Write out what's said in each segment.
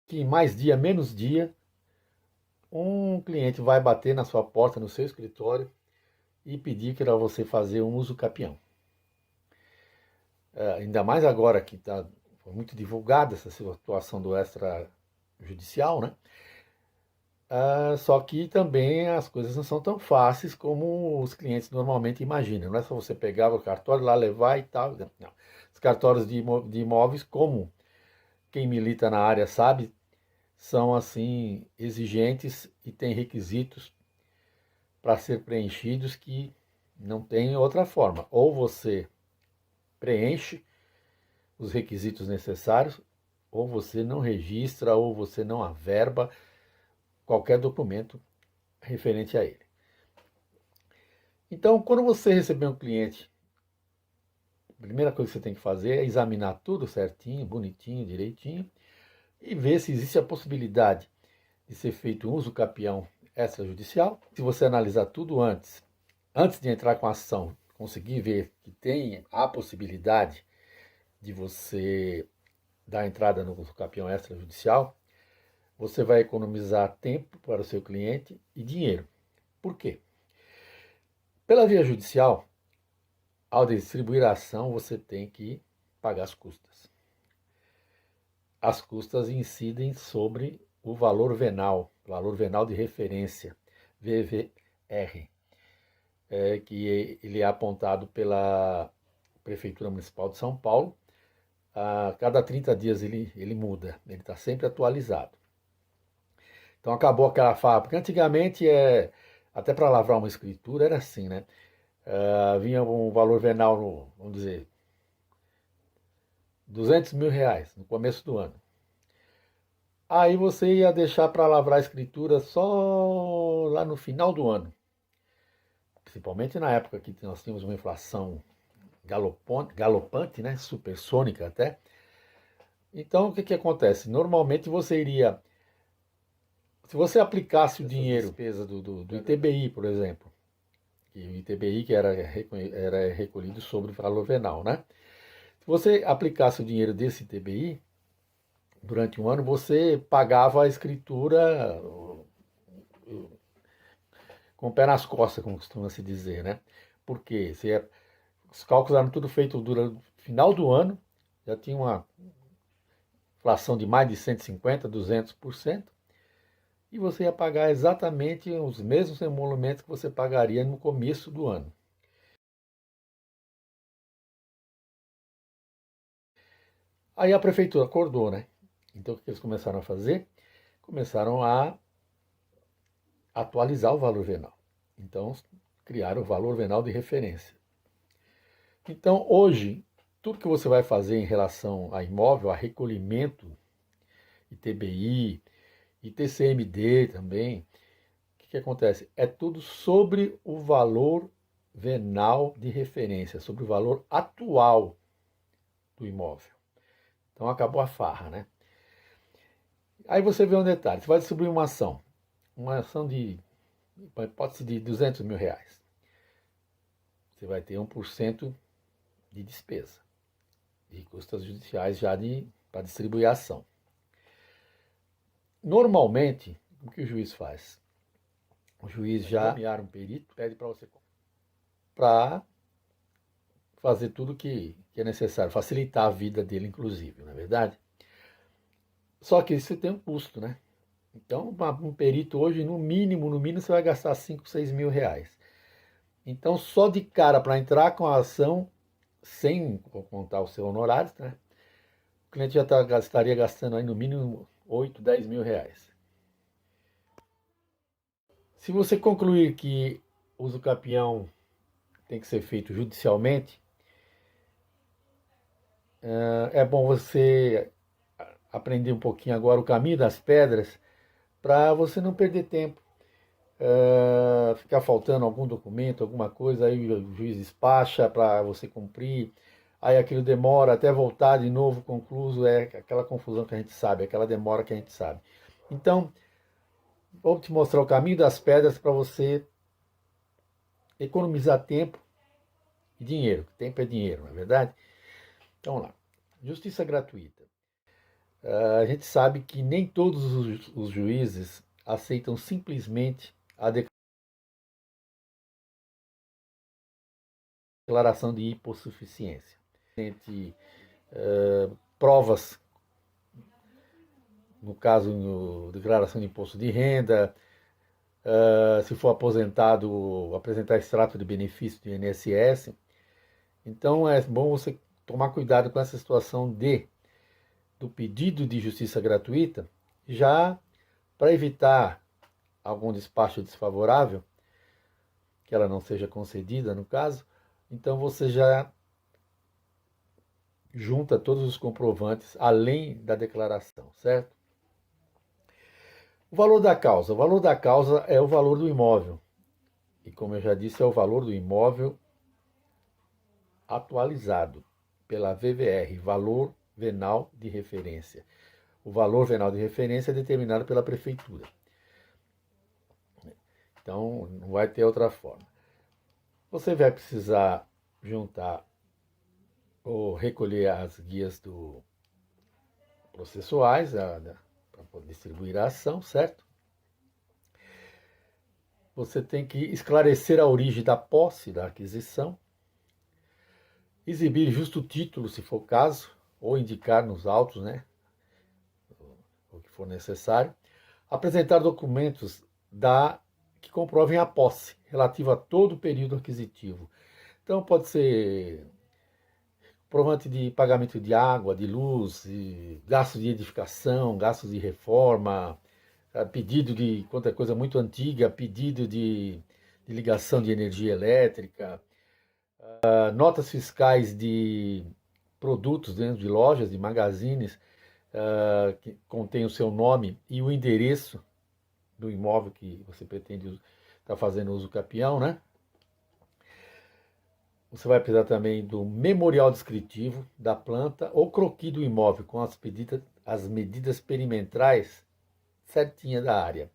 que mais dia, menos dia, um cliente vai bater na sua porta, no seu escritório, e pedir para você fazer um uso capião. Ainda mais agora que está muito divulgada essa situação do extrajudicial, né? Só que também as coisas não são tão fáceis como os clientes normalmente imaginam. Não é só você pegar o cartório lá, levar e tal. Não. Os cartórios de imóveis, como quem milita na área sabe, são assim exigentes e têm requisitos para ser preenchidos que não tem outra forma. Ou você preenche os requisitos necessários, ou você não registra, ou você não averba qualquer documento referente a ele. Então, quando você receber um cliente, a primeira coisa que você tem que fazer é examinar tudo certinho, bonitinho, direitinho, e ver se existe a possibilidade de ser feito um uso capião extrajudicial. Se você analisar tudo antes de entrar com a ação, conseguir ver que tem a possibilidade de você dar entrada no uso capião extrajudicial, você vai economizar tempo para o seu cliente e dinheiro. Por quê? Pela via judicial, ao distribuir a ação, você tem que pagar as custas. As custas incidem sobre o valor venal de referência, VVR, que ele é apontado pela Prefeitura Municipal de São Paulo. A cada 30 dias ele muda, ele está sempre atualizado. Então acabou aquela fábrica. Antigamente, até para lavrar uma escritura era assim, né? Vinha um valor venal, vamos dizer, R$ 200.000 no começo do ano. Aí você ia deixar para lavrar a escritura só lá no final do ano. Principalmente na época que nós tínhamos uma inflação galopante, né? Supersônica até. Então o que acontece? Normalmente você iria, se você aplicasse o dinheiro, despesa do ITBI, por exemplo, que o ITBI que era recolhido sobre o valor venal, né? Se você aplicasse o dinheiro desse ITBI, durante um ano você pagava a escritura com o pé nas costas, como costuma se dizer, né? Porque os cálculos eram tudo feitos durante o final do ano, já tinha uma inflação de mais de 150, 200%, e você ia pagar exatamente os mesmos emolumentos que você pagaria no começo do ano. Aí a prefeitura acordou, né? Então o que eles começaram a fazer? Começaram a atualizar o valor venal. Então criaram o valor venal de referência. Então hoje, tudo que você vai fazer em relação a imóvel, a recolhimento, ITBI, ITCMD também, o que acontece? É tudo sobre o valor venal de referência, sobre o valor atual do imóvel. Então acabou a farra, né? Aí você vê um detalhe, você vai distribuir uma ação de, hipótese de R$ 200.000. Você vai ter 1% de despesa, de custas judiciais já para distribuir a ação. Normalmente, o que o juiz faz? O juiz já nomear um perito, pede para você para fazer tudo que é necessário, facilitar a vida dele, inclusive, não é verdade? Só que isso tem um custo, né? Então, um perito hoje, no mínimo, você vai gastar 5, 6 mil reais. Então, só de cara para entrar com a ação, sem contar o seu honorário, né? O cliente já estaria gastando aí no mínimo 8, 10 mil reais. Se você concluir que o uso capião tem que ser feito judicialmente, é bom você aprender um pouquinho agora o caminho das pedras para você não perder tempo. Ficar faltando algum documento, alguma coisa, aí o juiz despacha para você cumprir, aí aquilo demora até voltar de novo concluso, é aquela confusão que a gente sabe, aquela demora que a gente sabe. Então, vou te mostrar o caminho das pedras para você economizar tempo e dinheiro. Tempo é dinheiro, não é verdade? Então, vamos lá. Justiça gratuita. A gente sabe que nem todos os juízes aceitam simplesmente a declaração de hipossuficiência. Entre provas, no caso, declaração de imposto de renda, se for aposentado, apresentar extrato de benefício do INSS. Então é bom você tomar cuidado com essa situação do pedido de justiça gratuita, já para evitar algum despacho desfavorável, que ela não seja concedida no caso, então você já junta todos os comprovantes além da declaração, certo? O valor da causa. O valor da causa é o valor do imóvel. E como eu já disse, é o valor do imóvel atualizado pela VVR, valor venal de referência. O valor venal de referência é determinado pela prefeitura. Então, não vai ter outra forma. Você vai precisar juntar ou recolher as guias processuais para poder distribuir a ação, certo? Você tem que esclarecer a origem da posse, da aquisição, exibir justo título, se for o caso, ou indicar nos autos, né, o que for necessário, apresentar documentos que comprovem a posse, relativa a todo o período aquisitivo. Então, pode ser provante de pagamento de água, de luz, gastos de edificação, gastos de reforma, pedido de, quanto é coisa muito antiga, pedido de ligação de energia elétrica, notas fiscais de produtos dentro de lojas, de magazines, que contém o seu nome e o endereço do imóvel que você pretende estar fazendo uso capião, né? Você vai precisar também do memorial descritivo da planta ou croquis do imóvel com as medidas perimetrais certinha da área.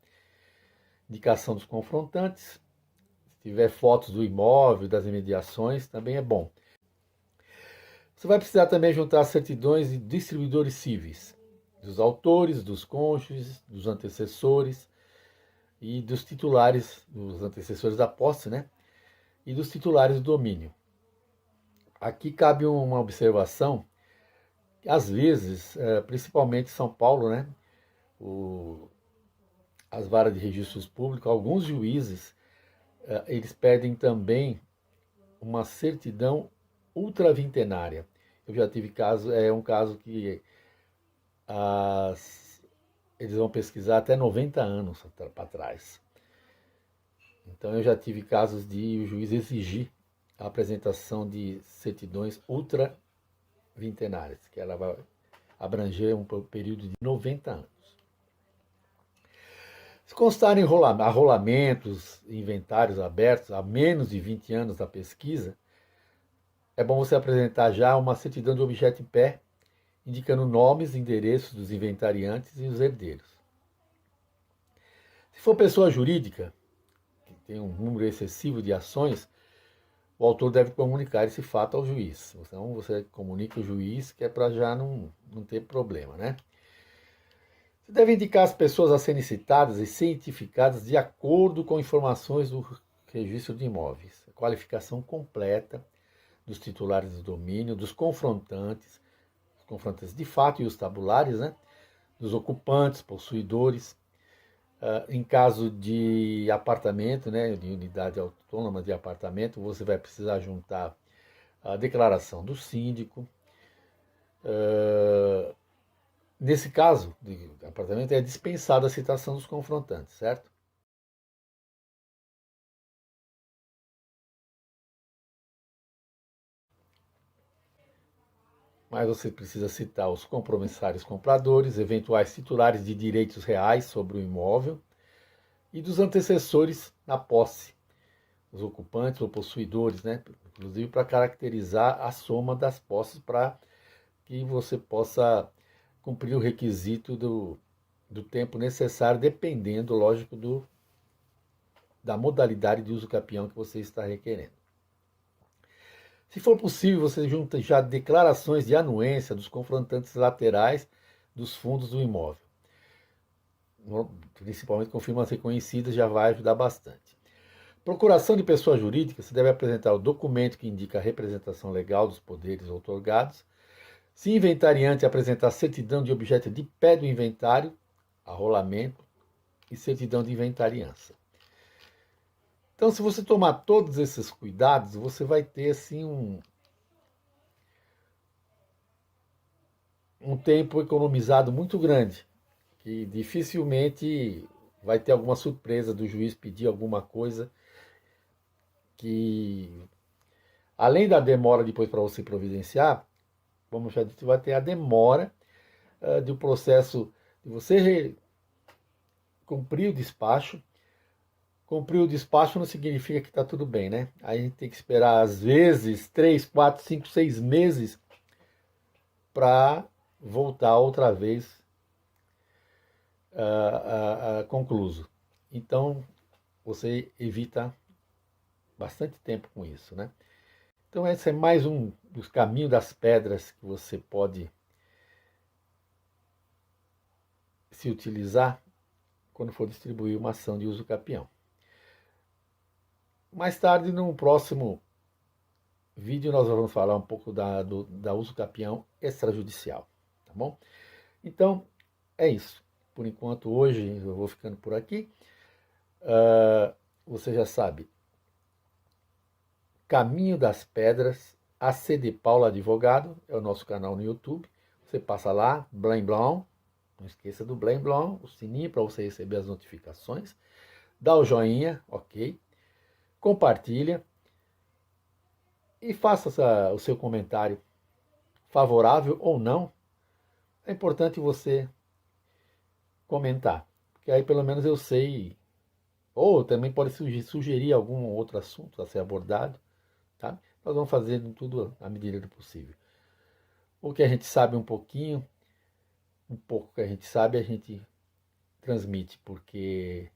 Indicação dos confrontantes. Se tiver fotos do imóvel, das imediações, também é bom. Você vai precisar também juntar certidões de distribuidores cíveis, dos autores, dos cônjuges, dos antecessores e dos titulares, dos antecessores da posse, né? E dos titulares do domínio. Aqui cabe uma observação, que às vezes, principalmente em São Paulo, né? As varas de registros públicos, alguns juízes, eles pedem também uma certidão ultravintenária. Eu já tive caso, é um caso que eles vão pesquisar até 90 anos para trás. Então eu já tive casos de o juiz exigir a apresentação de certidões ultravintenárias, que ela vai abranger um período de 90 anos. Se constarem arrolamentos, inventários abertos há menos de 20 anos da pesquisa, é bom você apresentar já uma certidão de objeto em pé, indicando nomes, endereços dos inventariantes e os herdeiros. Se for pessoa jurídica, que tem um número excessivo de ações, o autor deve comunicar esse fato ao juiz. Então você comunica o juiz, que é para já não ter problema, né? Você deve indicar as pessoas a serem citadas e cientificadas de acordo com informações do registro de imóveis, a qualificação completa dos titulares do domínio, dos confrontantes, os confrontantes de fato e os tabulares, né? Dos ocupantes, possuidores. Em caso de apartamento, né, de unidade autônoma de apartamento, você vai precisar juntar a declaração do síndico. Nesse caso de apartamento, é dispensada a citação dos confrontantes, certo? Mas você precisa citar os compromissários compradores, eventuais titulares de direitos reais sobre o imóvel e dos antecessores na posse, os ocupantes ou possuidores, né? Inclusive para caracterizar a soma das posses para que você possa cumprir o requisito do tempo necessário, dependendo, lógico, da modalidade de uso capião que você está requerendo. Se for possível, você junta já declarações de anuência dos confrontantes laterais dos fundos do imóvel. Principalmente com firmas reconhecidas, já vai ajudar bastante. Procuração de pessoa jurídica, você deve apresentar o documento que indica a representação legal dos poderes outorgados. Se inventariante, apresentar certidão de objeto de pé do inventário, arrolamento e certidão de inventariança. Então, se você tomar todos esses cuidados, você vai ter assim um tempo economizado muito grande, que dificilmente vai ter alguma surpresa do juiz pedir alguma coisa que, além da demora depois para você providenciar, como já disse, vai ter a demora do processo de você cumprir o despacho. Cumprir o despacho não significa que está tudo bem, né? Aí a gente tem que esperar, às vezes, 3, 4, 5, 6 meses para voltar outra vez concluso. Então, você evita bastante tempo com isso, né? Então, esse é mais um dos caminhos das pedras que você pode se utilizar quando for distribuir uma ação de uso capião. Mais tarde, no próximo vídeo, nós vamos falar um pouco da uso capião extrajudicial, tá bom? Então, é isso. Por enquanto, hoje, eu vou ficando por aqui. Você já sabe, Caminho das Pedras, ACD Paula Advogado, é o nosso canal no YouTube. Você passa lá, Blam Blam, não esqueça do Blam Blam, o sininho para você receber as notificações. Dá o joinha, ok? Compartilha e faça o seu comentário, favorável ou não. É importante você comentar, porque aí pelo menos eu sei, ou também pode sugerir algum outro assunto a ser abordado, tá? Nós vamos fazer tudo à medida do possível. O que a gente sabe um pouquinho, um pouco que a gente sabe, a gente transmite, porque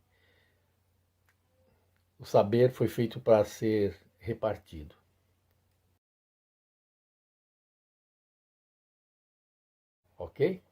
o saber foi feito para ser repartido. Ok?